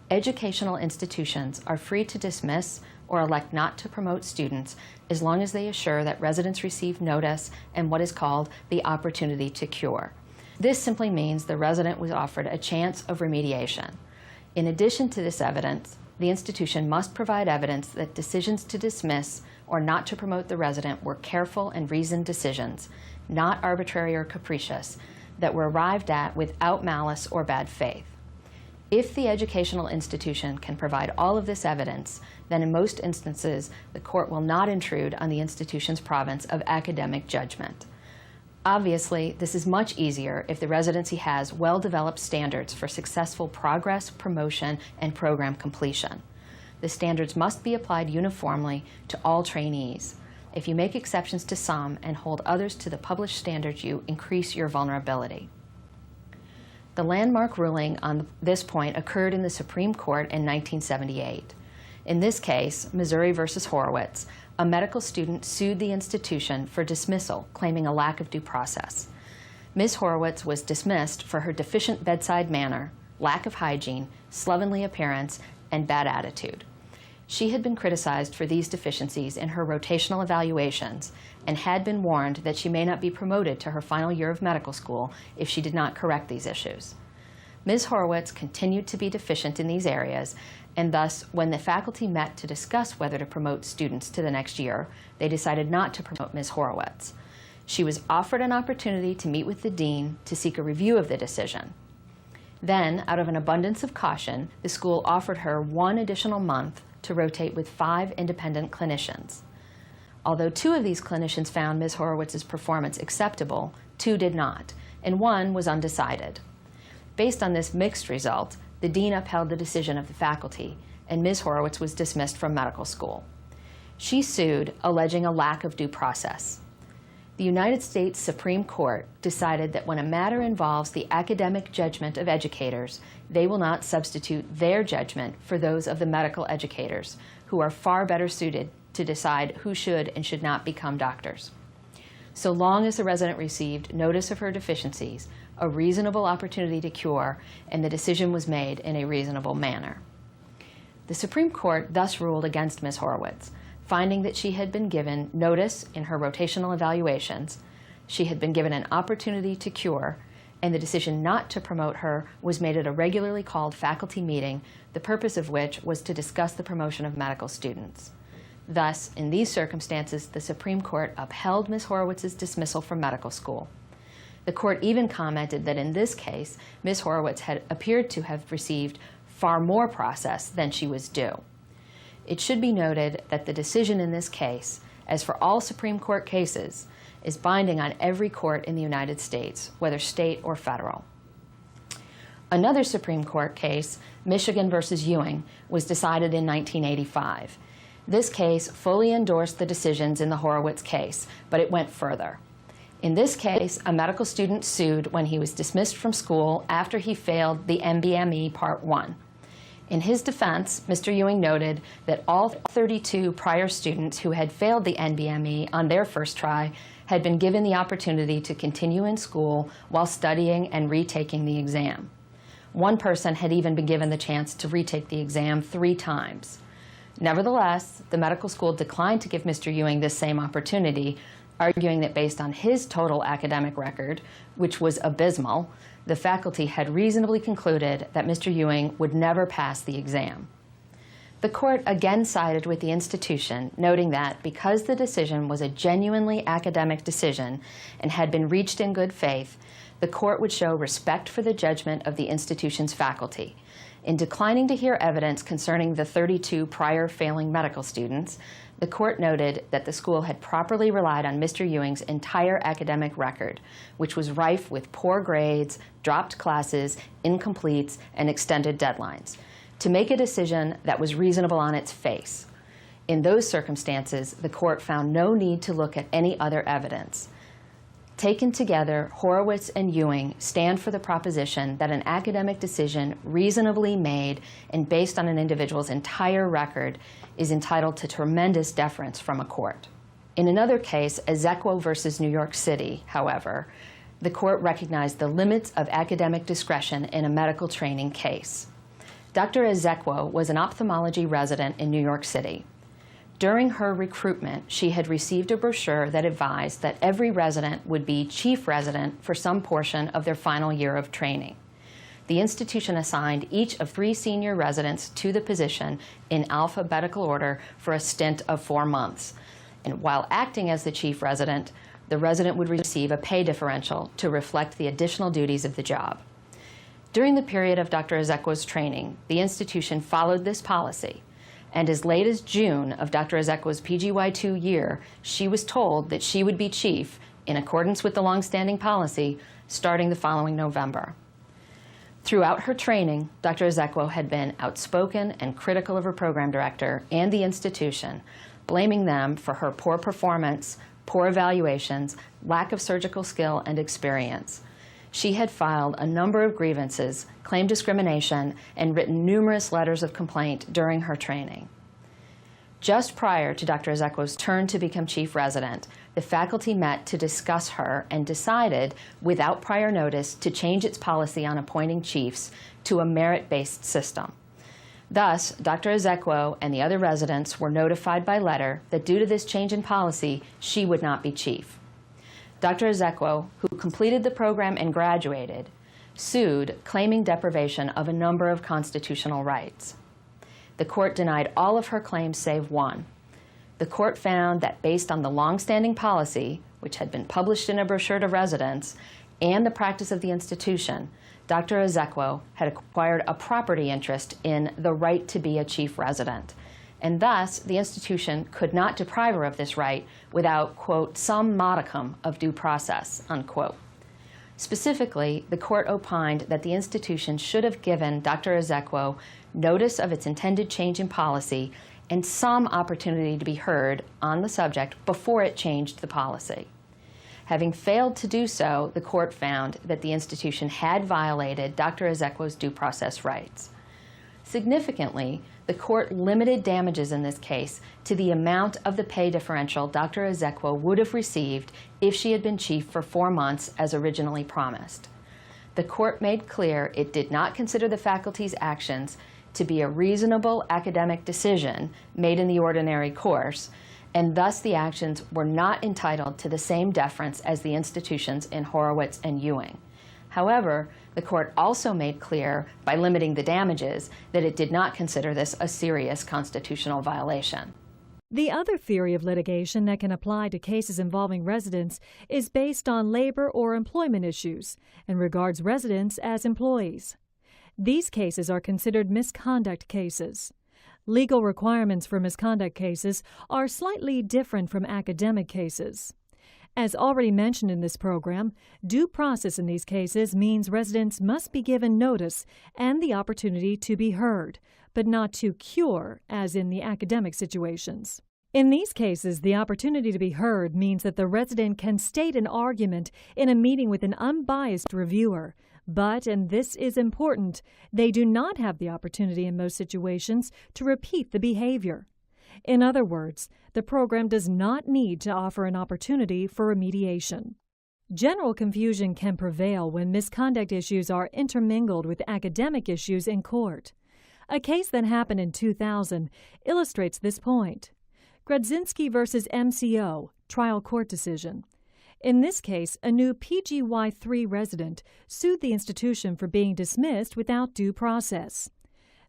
Educational institutions are free to dismiss or elect not to promote students as long as they assure that residents receive notice and what is called the opportunity to cure. This simply means the resident was offered a chance of remediation. In addition to this evidence, the institution must provide evidence that decisions to dismiss or not to promote the resident were careful and reasoned decisions, not arbitrary or capricious, that were arrived at without malice or bad faith. If the educational institution can provide all of this evidence, then in most instances, the court will not intrude on the institution's province of academic judgment. Obviously, this is much easier if the residency has well-developed standards for successful progress, promotion, and program completion. The standards must be applied uniformly to all trainees. If you make exceptions to some and hold others to the published standards, you increase your vulnerability. The landmark ruling on this point occurred in the Supreme Court in 1978. In this case, Missouri versus Horowitz, a medical student sued the institution for dismissal, claiming a lack of due process. Ms. Horowitz was dismissed for her deficient bedside manner, lack of hygiene, slovenly appearance, and bad attitude. She had been criticized for these deficiencies in her rotational evaluations and had been warned that she may not be promoted to her final year of medical school if she did not correct these issues. Ms. Horowitz continued to be deficient in these areas, and thus, when the faculty met to discuss whether to promote students to the next year, they decided not to promote Ms. Horowitz. She was offered an opportunity to meet with the dean to seek a review of the decision. Then, out of an abundance of caution, the school offered her 1 additional month to rotate with 5 independent clinicians. Although 2 of these clinicians found Ms. Horowitz's performance acceptable, 2 did not, and 1 was undecided. Based on this mixed result, the dean upheld the decision of the faculty, and Ms. Horowitz was dismissed from medical school. She sued, alleging a lack of due process. The United States Supreme Court decided that when a matter involves the academic judgment of educators, they will not substitute their judgment for those of the medical educators, who are far better suited to decide who should and should not become doctors. So long as the resident received notice of her deficiencies, a reasonable opportunity to cure, and the decision was made in a reasonable manner. The Supreme Court thus ruled against Ms. Horowitz, finding that she had been given notice in her rotational evaluations, she had been given an opportunity to cure, and the decision not to promote her was made at a regularly called faculty meeting, the purpose of which was to discuss the promotion of medical students. Thus, in these circumstances, the Supreme Court upheld Ms. Horowitz's dismissal from medical school. The court even commented that in this case, Ms. Horowitz had appeared to have received far more process than she was due. It should be noted that the decision in this case, as for all Supreme Court cases, is binding on every court in the United States, whether state or federal. Another Supreme Court case, Michigan versus Ewing, was decided in 1985. This case fully endorsed the decisions in the Horowitz case, but it went further. In this case, a medical student sued when he was dismissed from school after he failed the MBME Part 1. In his defense, Mr. Ewing noted that all 32 prior students who had failed the NBME on their first try had been given the opportunity to continue in school while studying and retaking the exam. One person had even been given the chance to retake the exam 3 times. Nevertheless, the medical school declined to give Mr. Ewing this same opportunity, arguing that based on his total academic record, which was abysmal, the faculty had reasonably concluded that Mr. Ewing would never pass the exam. The court again sided with the institution, noting that because the decision was a genuinely academic decision and had been reached in good faith, the court would show respect for the judgment of the institution's faculty. In declining to hear evidence concerning the 32 prior failing medical students, the court noted that the school had properly relied on Mr. Ewing's entire academic record, which was rife with poor grades, dropped classes, incompletes, and extended deadlines, to make a decision that was reasonable on its face. In those circumstances, the court found no need to look at any other evidence. Taken together, Horowitz and Ewing stand for the proposition that an academic decision reasonably made and based on an individual's entire record is entitled to tremendous deference from a court. In another case, Ezekwo versus New York City, however, the court recognized the limits of academic discretion in a medical training case. Dr. Ezekwo was an ophthalmology resident in New York City. During her recruitment, she had received a brochure that advised that every resident would be chief resident for some portion of their final year of training. The institution assigned each of 3 senior residents to the position in alphabetical order for a stint of 4 months. And while acting as the chief resident, the resident would receive a pay differential to reflect the additional duties of the job. During the period of Dr. Ezekwo's training, the institution followed this policy. And as late as June of Dr. Ezekwo's PGY2 year, she was told that she would be chief, in accordance with the longstanding policy, starting the following November. Throughout her training, Dr. Ezekwo had been outspoken and critical of her program director and the institution, blaming them for her poor performance, poor evaluations, lack of surgical skill and experience. She had filed a number of grievances, claimed discrimination, and written numerous letters of complaint during her training. Just prior to Dr. Ezekwo's turn to become chief resident, the faculty met to discuss her and decided, without prior notice, to change its policy on appointing chiefs to a merit-based system. Thus, Dr. Ezekwo and the other residents were notified by letter that due to this change in policy, she would not be chief. Dr. Ezekwo, who completed the program and graduated, sued, claiming deprivation of a number of constitutional rights. The court denied all of her claims save one. The court found that based on the long-standing policy, which had been published in a brochure to residents, and the practice of the institution, Dr. Ezekwo had acquired a property interest in the right to be a chief resident, and thus the institution could not deprive her of this right without, quote, some modicum of due process, unquote. Specifically, the court opined that the institution should have given Dr. Ezekwo notice of its intended change in policy and some opportunity to be heard on the subject before it changed the policy. Having failed to do so, the court found that the institution had violated Dr. Ezekwo's due process rights. Significantly, the court limited damages in this case to the amount of the pay differential Dr. Ezekwo would have received if she had been chief for 4 months as originally promised. The court made clear it did not consider the faculty's actions to be a reasonable academic decision made in the ordinary course, and thus the actions were not entitled to the same deference as the institutions in Horowitz and Ewing. However, the court also made clear, by limiting the damages, that it did not consider this a serious constitutional violation. The other theory of litigation that can apply to cases involving residents is based on labor or employment issues and regards residents as employees. These cases are considered misconduct cases. Legal requirements for misconduct cases are slightly different from academic cases. As already mentioned in this program, due process in these cases means residents must be given notice and the opportunity to be heard, but not to cure, as in the academic situations. In these cases, the opportunity to be heard means that the resident can state an argument in a meeting with an unbiased reviewer, but, and this is important, they do not have the opportunity in most situations to repeat the behavior. In other words, the program does not need to offer an opportunity for remediation. General confusion can prevail when misconduct issues are intermingled with academic issues in court. A case that happened in 2000 illustrates this point. Grodzinski v. MCO, trial court decision. In this case, a new PGY3 resident sued the institution for being dismissed without due process.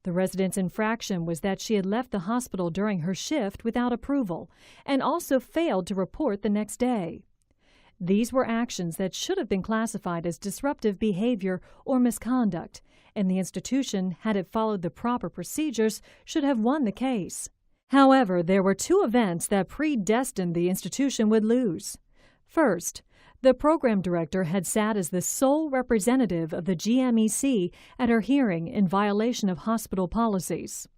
The resident's infraction was that she had left the hospital during her shift without approval and also failed to report the next day. These were actions that should have been classified as disruptive behavior or misconduct, and the institution, had it followed the proper procedures, should have won the case. However, there were two events that predestined the institution would lose. First, the program director had sat as the sole representative of the GMEC at her hearing in violation of hospital policies.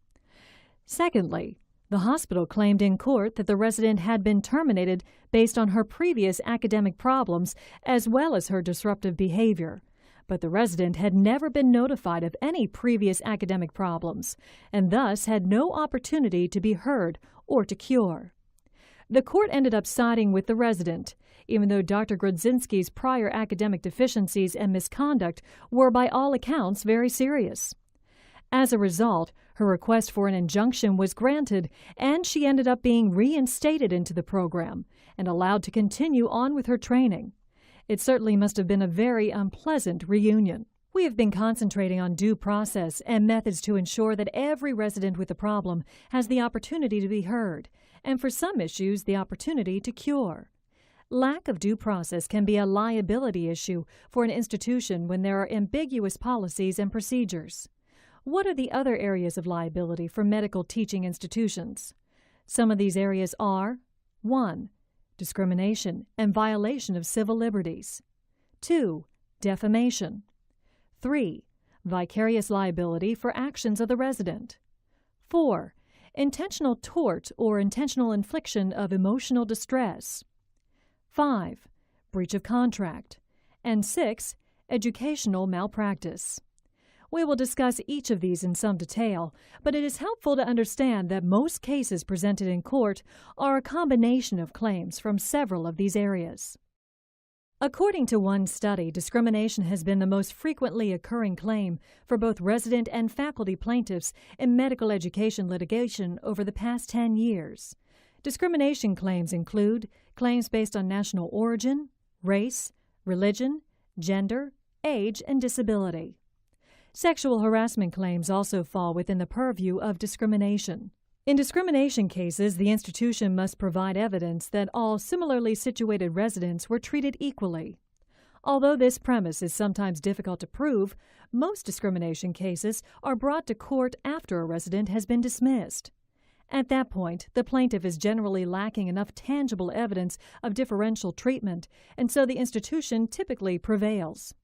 Secondly, the hospital claimed in court that the resident had been terminated based on her previous academic problems as well as her disruptive behavior, but the resident had never been notified of any previous academic problems and thus had no opportunity to be heard or to cure. The court ended up siding with the resident, even though Dr. Grodzinski's prior academic deficiencies and misconduct were by all accounts very serious. As a result, her request for an injunction was granted, and she ended up being reinstated into the program and allowed to continue on with her training. It certainly must have been a very unpleasant reunion. We have been concentrating on due process and methods to ensure that every resident with a problem has the opportunity to be heard, and for some issues, the opportunity to cure. Lack of due process can be a liability issue for an institution when there are ambiguous policies and procedures. What are the other areas of liability for medical teaching institutions? Some of these areas are 1. Discrimination and violation of civil liberties. 2. Defamation. 3. Vicarious liability for actions of the resident. 4. Intentional tort or intentional infliction of emotional distress. 5. Breach of contract. And 6. Educational malpractice. We will discuss each of these in some detail, but it is helpful to understand that most cases presented in court are a combination of claims from several of these areas. According to one study, discrimination has been the most frequently occurring claim for both resident and faculty plaintiffs in medical education litigation over the past 10 years. Discrimination claims include claims based on national origin, race, religion, gender, age, and disability. Sexual harassment claims also fall within the purview of discrimination. In discrimination cases, the institution must provide evidence that all similarly situated residents were treated equally. Although this premise is sometimes difficult to prove, most discrimination cases are brought to court after a resident has been dismissed. At that point, the plaintiff is generally lacking enough tangible evidence of differential treatment, and so the institution typically prevails.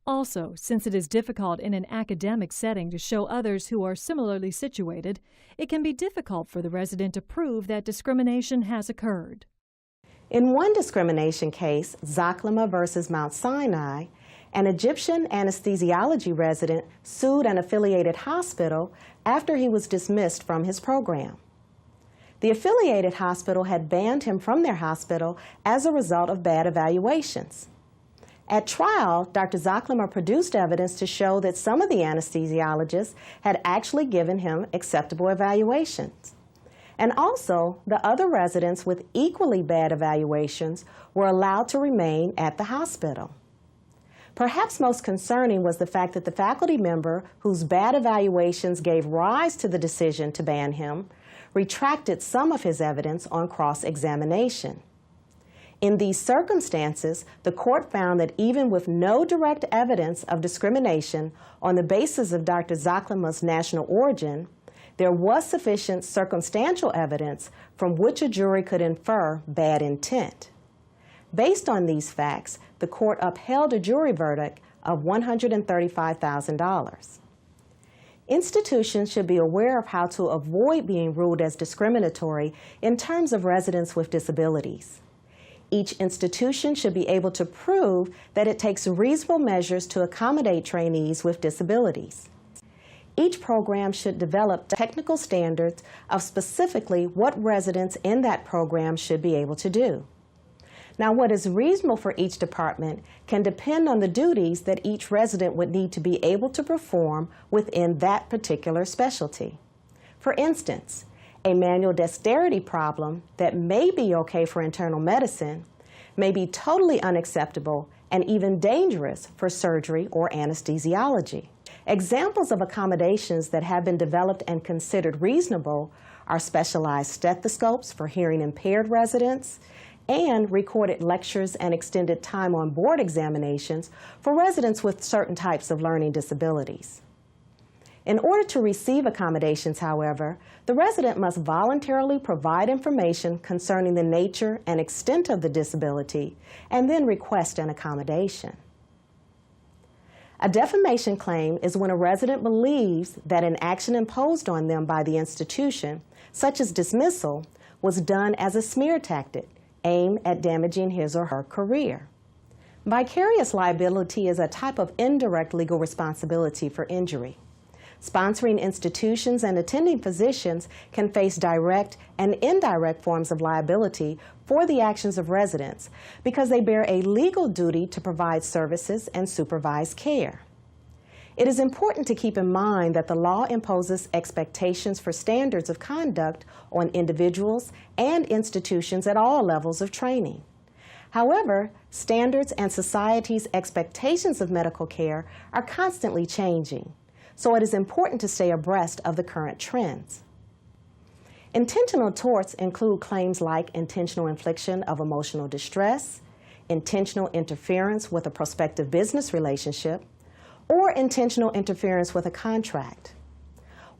Also, since it is difficult in an academic setting to show others who are similarly situated, it can be difficult for the resident to prove that discrimination has occurred. In one discrimination case, Zaklima versus Mount Sinai, an Egyptian anesthesiology resident sued an affiliated hospital after he was dismissed from his program. The affiliated hospital had banned him from their hospital as a result of bad evaluations. At trial, Dr. Zaklima produced evidence to show that some of the anesthesiologists had actually given him acceptable evaluations. And also, the other residents with equally bad evaluations were allowed to remain at the hospital. Perhaps most concerning was the fact that the faculty member whose bad evaluations gave rise to the decision to ban him retracted some of his evidence on cross-examination. In these circumstances, the court found that even with no direct evidence of discrimination on the basis of Dr. Zaklama's national origin, there was sufficient circumstantial evidence from which a jury could infer bad intent. Based on these facts, the court upheld a jury verdict of $135,000. Institutions should be aware of how to avoid being ruled as discriminatory in terms of residents with disabilities. Each institution should be able to prove that it takes reasonable measures to accommodate trainees with disabilities. Each program should develop technical standards of specifically what residents in that program should be able to do. Now, what is reasonable for each department can depend on the duties that each resident would need to be able to perform within that particular specialty. For instance, a manual dexterity problem that may be okay for internal medicine may be totally unacceptable and even dangerous for surgery or anesthesiology. Examples of accommodations that have been developed and considered reasonable are specialized stethoscopes for hearing impaired residents and recorded lectures and extended time on board examinations for residents with certain types of learning disabilities. In order to receive accommodations, however, the resident must voluntarily provide information concerning the nature and extent of the disability and then request an accommodation. A defamation claim is when a resident believes that an action imposed on them by the institution, such as dismissal, was done as a smear tactic aimed at damaging his or her career. Vicarious liability is a type of indirect legal responsibility for injury. Sponsoring institutions and attending physicians can face direct and indirect forms of liability for the actions of residents because they bear a legal duty to provide services and supervise care. It is important to keep in mind that the law imposes expectations for standards of conduct on individuals and institutions at all levels of training. However, standards and society's expectations of medical care are constantly changing, so it is important to stay abreast of the current trends. Intentional torts include claims like intentional infliction of emotional distress, intentional interference with a prospective business relationship, or intentional interference with a contract.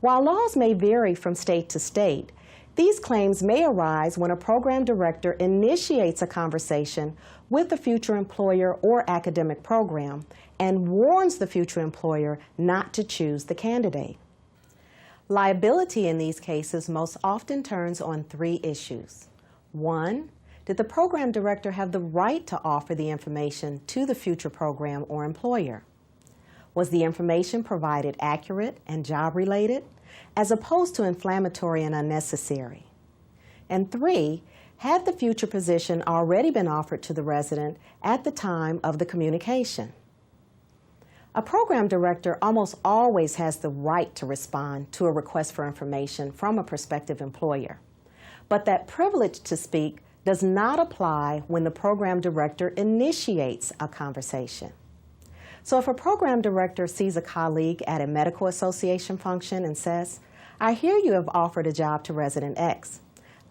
While laws may vary from state to state, these claims may arise when a program director initiates a conversation with the future employer or academic program and warns the future employer not to choose the candidate. Liability in these cases most often turns on three issues. One, did the program director have the right to offer the information to the future program or employer? Was the information provided accurate and job-related, as opposed to inflammatory and unnecessary? And three, had the future position already been offered to the resident at the time of the communication? A program director almost always has the right to respond to a request for information from a prospective employer, but that privilege to speak does not apply when the program director initiates a conversation. So if a program director sees a colleague at a medical association function and says, "I hear you have offered a job to resident X.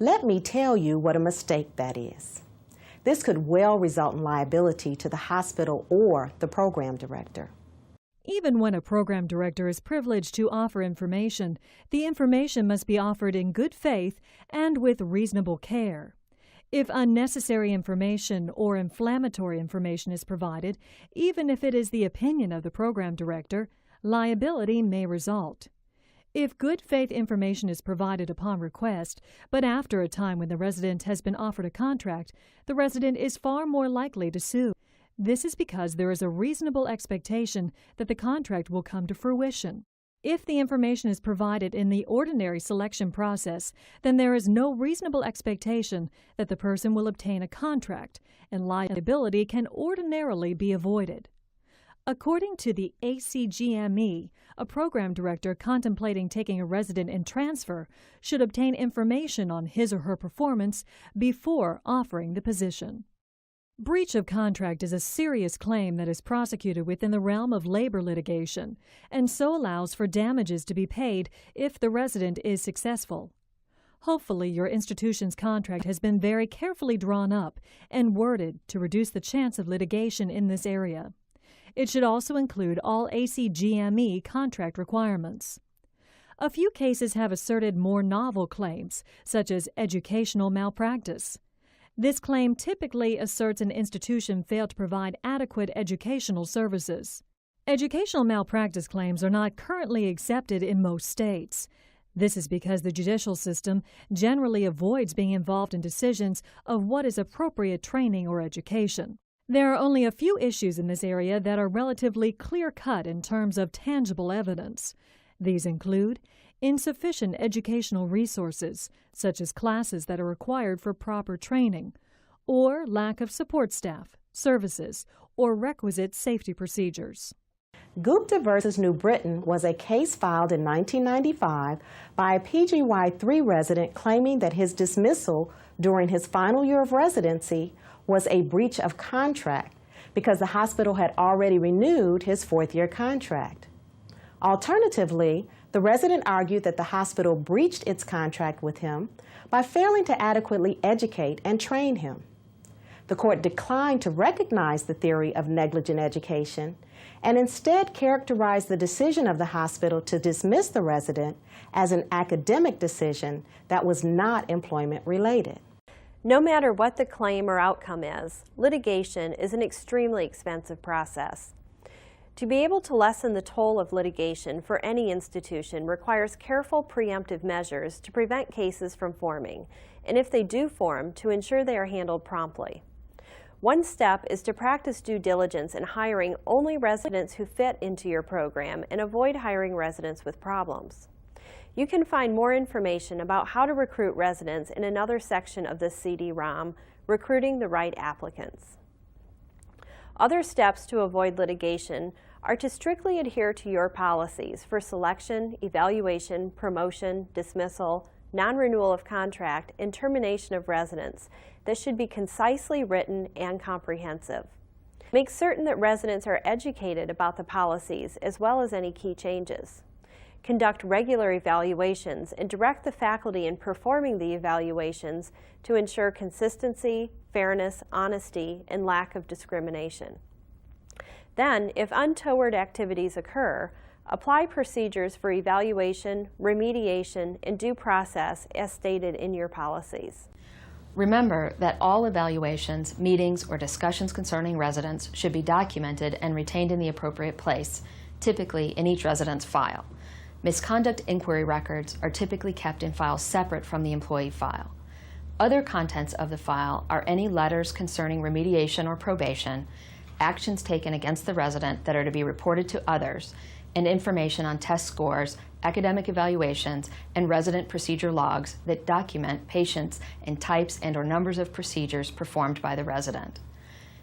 Let me tell you what a mistake that is." This could well result in liability to the hospital or the program director. Even when a program director is privileged to offer information, the information must be offered in good faith and with reasonable care. If unnecessary information or inflammatory information is provided, even if it is the opinion of the program director, liability may result. If good faith information is provided upon request, but after a time when the resident has been offered a contract, the resident is far more likely to sue. This is because there is a reasonable expectation that the contract will come to fruition. If the information is provided in the ordinary selection process, then there is no reasonable expectation that the person will obtain a contract, and liability can ordinarily be avoided. According to the ACGME, a program director contemplating taking a resident in transfer should obtain information on his or her performance before offering the position. Breach of contract is a serious claim that is prosecuted within the realm of labor litigation, and so allows for damages to be paid if the resident is successful. Hopefully, your institution's contract has been very carefully drawn up and worded to reduce the chance of litigation in this area. It should also include all ACGME contract requirements. A few cases have asserted more novel claims, such as educational malpractice. This claim typically asserts an institution failed to provide adequate educational services. Educational malpractice claims are not currently accepted in most states. This is because the judicial system generally avoids being involved in decisions of what is appropriate training or education. There are only a few issues in this area that are relatively clear-cut in terms of tangible evidence. These include insufficient educational resources, such as classes that are required for proper training, or lack of support staff, services, or requisite safety procedures. Gupta v. New Britain was a case filed in 1995 by a PGY3 resident claiming that his dismissal during his final year of residency was a breach of contract because the hospital had already renewed his fourth-year contract. Alternatively, the resident argued that the hospital breached its contract with him by failing to adequately educate and train him. The court declined to recognize the theory of negligent education and instead characterized the decision of the hospital to dismiss the resident as an academic decision that was not employment-related. No matter what the claim or outcome is, litigation is an extremely expensive process. To be able to lessen the toll of litigation for any institution requires careful preemptive measures to prevent cases from forming, and if they do form, to ensure they are handled promptly. One step is to practice due diligence in hiring only residents who fit into your program and avoid hiring residents with problems. You can find more information about how to recruit residents in another section of this CD-ROM, Recruiting the Right Applicants. Other steps to avoid litigation are to strictly adhere to your policies for selection, evaluation, promotion, dismissal, non-renewal of contract, and termination of residents that should be concisely written and comprehensive. Make certain that residents are educated about the policies as well as any key changes. Conduct regular evaluations and direct the faculty in performing the evaluations to ensure consistency, fairness, honesty, and lack of discrimination. Then, if untoward activities occur, apply procedures for evaluation, remediation, and due process as stated in your policies. Remember that all evaluations, meetings, or discussions concerning residents should be documented and retained in the appropriate place, typically in each resident's file. Misconduct inquiry records are typically kept in files separate from the employee file. Other contents of the file are any letters concerning remediation or probation, actions taken against the resident that are to be reported to others, and information on test scores, academic evaluations, and resident procedure logs that document patients and types and/or numbers of procedures performed by the resident.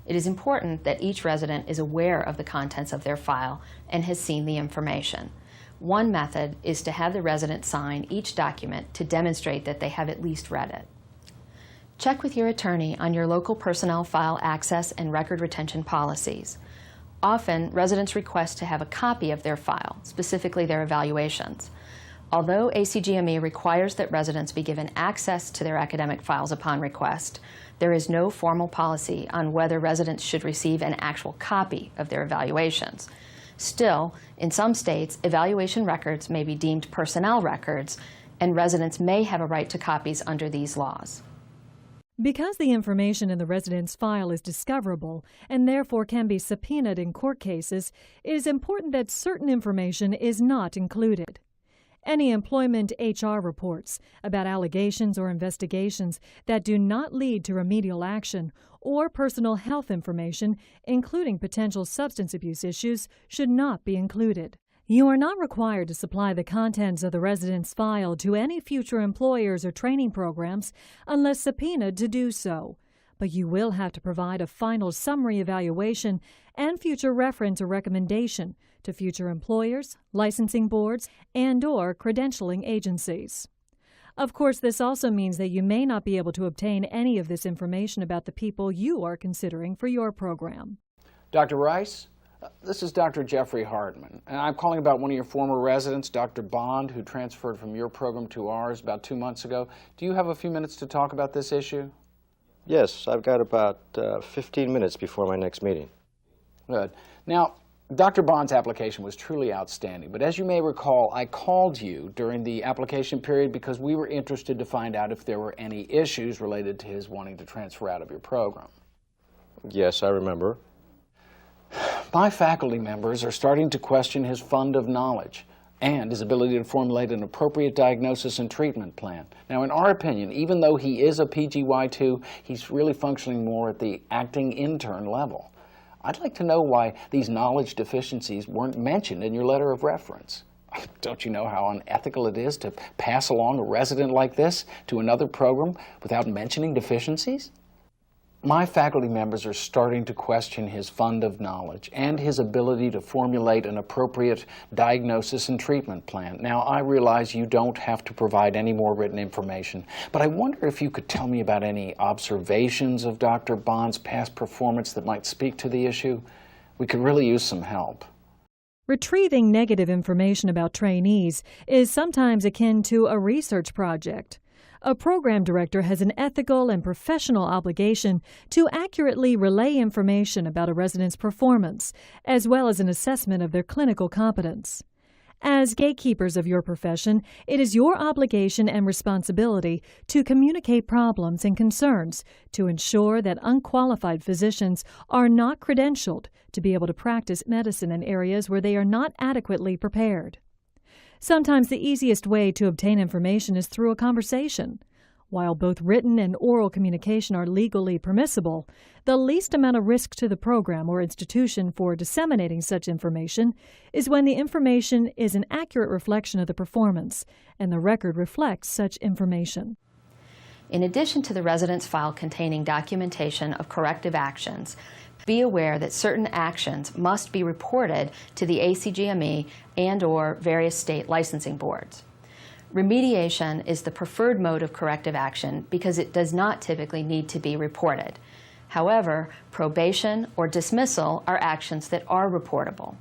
It is important that each resident is aware of the contents of their file and has seen the information. One method is to have the resident sign each document to demonstrate that they have at least read it. Check with your attorney on your local personnel file access and record retention policies. Often, residents request to have a copy of their file, specifically their evaluations. Although ACGME requires that residents be given access to their academic files upon request, there is no formal policy on whether residents should receive an actual copy of their evaluations. Still, in some states, evaluation records may be deemed personnel records, and residents may have a right to copies under these laws. Because the information in the resident's file is discoverable and therefore can be subpoenaed in court cases, it is important that certain information is not included. Any employment HR reports about allegations or investigations that do not lead to remedial action or personal health information, including potential substance abuse issues, should not be included. You are not required to supply the contents of the resident's file to any future employers or training programs unless subpoenaed to do so, but you will have to provide a final summary evaluation and future reference or recommendation to future employers, licensing boards, and/or credentialing agencies. Of course, this also means that you may not be able to obtain any of this information about the people you are considering for your program. Dr. Rice, This is Dr. Jeffrey Hardman, and I'm calling about one of your former residents, Dr. Bond, who transferred from your program to ours about 2 months ago. Do you have a few minutes to talk about this issue? Yes, I've got about 15 minutes before my next meeting. Good. Now, Dr. Bond's application was truly outstanding, but as you may recall, I called you during the application period because we were interested to find out if there were any issues related to his wanting to transfer out of your program. Yes, I remember. My faculty members are starting to question his fund of knowledge and his ability to formulate an appropriate diagnosis and treatment plan. Now, in our opinion, even though he is a PGY2, he's really functioning more at the acting intern level. I'd like to know why these knowledge deficiencies weren't mentioned in your letter of reference. Don't you know how unethical it is to pass along a resident like this to another program without mentioning deficiencies? My faculty members are starting to question his fund of knowledge and his ability to formulate an appropriate diagnosis and treatment plan. Now, I realize you don't have to provide any more written information, but I wonder if you could tell me about any observations of Dr. Bond's past performance that might speak to the issue. We could really use some help. Retrieving negative information about trainees is sometimes akin to a research project. A program director has an ethical and professional obligation to accurately relay information about a resident's performance, as well as an assessment of their clinical competence. As gatekeepers of your profession, it is your obligation and responsibility to communicate problems and concerns to ensure that unqualified physicians are not credentialed to be able to practice medicine in areas where they are not adequately prepared. Sometimes the easiest way to obtain information is through a conversation. While both written and oral communication are legally permissible, the least amount of risk to the program or institution for disseminating such information is when the information is an accurate reflection of the performance and the record reflects such information. In addition to the residence file containing documentation of corrective actions, be aware that certain actions must be reported to the ACGME and/or various state licensing boards. Remediation is the preferred mode of corrective action because it does not typically need to be reported. However, probation or dismissal are actions that are reportable.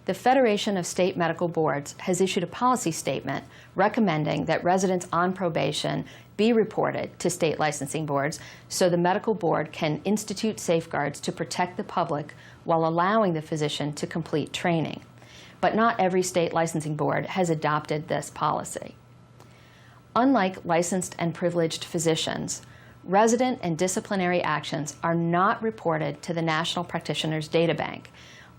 The Federation of State Medical Boards has issued a policy statement recommending that residents on probation be reported to state licensing boards so the medical board can institute safeguards to protect the public while allowing the physician to complete training. But not every state licensing board has adopted this policy. Unlike licensed and privileged physicians, resident and disciplinary actions are not reported to the National Practitioners Data Bank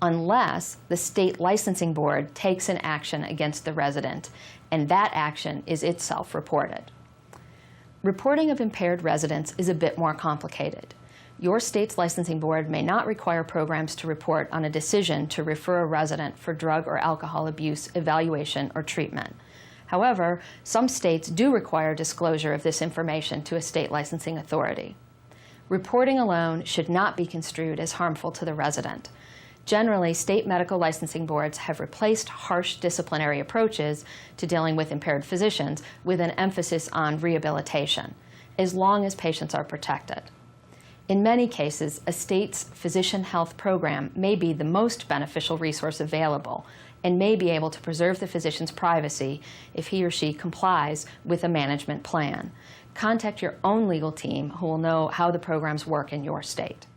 unless the state licensing board takes an action against the resident, and that action is itself reported. Reporting of impaired residents is a bit more complicated. Your state's licensing board may not require programs to report on a decision to refer a resident for drug or alcohol abuse evaluation or treatment. However, some states do require disclosure of this information to a state licensing authority. Reporting alone should not be construed as harmful to the resident. Generally, state medical licensing boards have replaced harsh disciplinary approaches to dealing with impaired physicians with an emphasis on rehabilitation, as long as patients are protected. In many cases, a state's physician health program may be the most beneficial resource available and may be able to preserve the physician's privacy if he or she complies with a management plan. Contact your own legal team who will know how the programs work in your state.